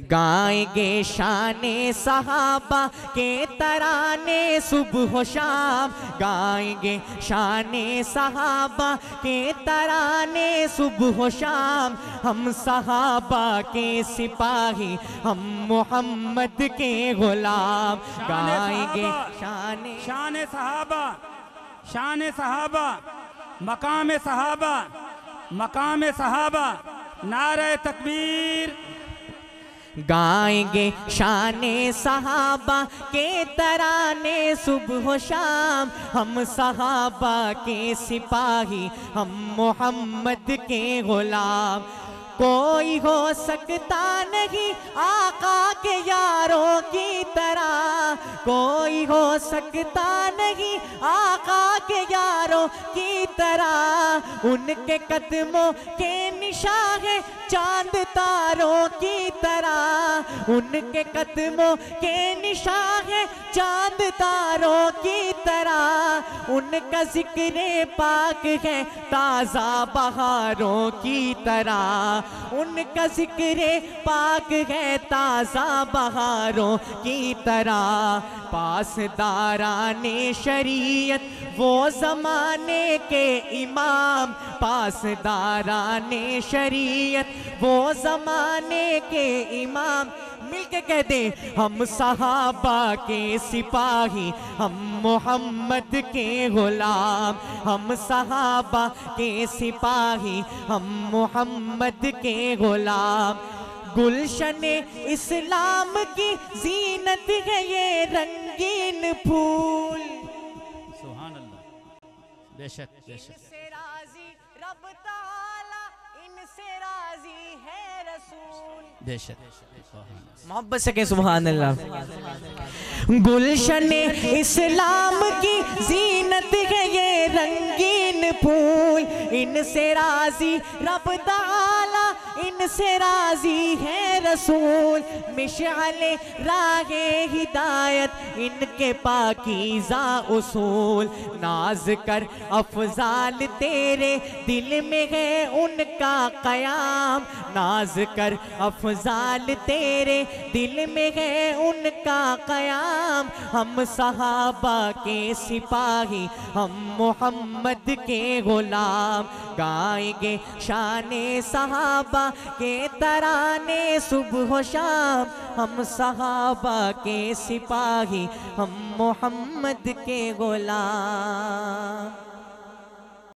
गाएंगे शाने सहाबा के तराने सुबह शाम, गाएंगे शाने सहाबा के तराने सुबह शाम। हम सहाबा के सिपाही, हम मोहम्मद के गुलाम। गाएंगे शाने सहाबा, शाने सहाबा, मकाम सहाबा, मकाम सहाबा, नारे तकबीर। गाएंगे शाने सहाबा के तराने सुबह शाम। हम सहाबा के सिपाही, हम मोहम्मद के गुलाम। कोई हो सकता नहीं आका के यारों की तरह, कोई हो सकता नहीं आका के यारों की तरह। उनके कदमों के निशान है चांद तारों की तरह, उनके कदमों के निशान है चांद तारों की तरह। उनका जिक्र पाक है ताज़ा बहारों की तरह, उनका जिक्र पाक है ताज़ा बहारों की तरह। पासदाराने शरीयत वो ज़माने के इमाम, पासदाराने शरीयत वो ज़माने के इमाम। मिलके कह दे हम सहाबा के सिपाही, हम मोहम्मद के गुलाम। हम सहाबा के सिपाही, हम मोहम्मद के गुलाम। गुलशने इस्लाम की जीनत है ये रंगीन फूल। सुभान अल्लाह, बेशक बेशक। इनसे राजी रब ताला, इनसे राजी है रसूल। बेशक, मोहब्बत से कहें सुभान अल्लाह। गुलशने इस्लाम की जीनत है ये रंगीन फूल। इनसे राजी रब ताला, इनसे राजी है रसूल। मिशाले राहे हिदायत इनके पाकीज़ा उसूल। नाज कर अफजाल तेरे दिल में है उनका क़याम, नाज कर अफजाल तेरे दिल में है उनका क़याम। हम सहाबा के सिपाही, हम मोहम्मद के गुलाम। गाएंगे शाने सहाबा के तराने सुबह शाम। हम सहाबा के सिपाही, हम मोहम्मद के गुलाम।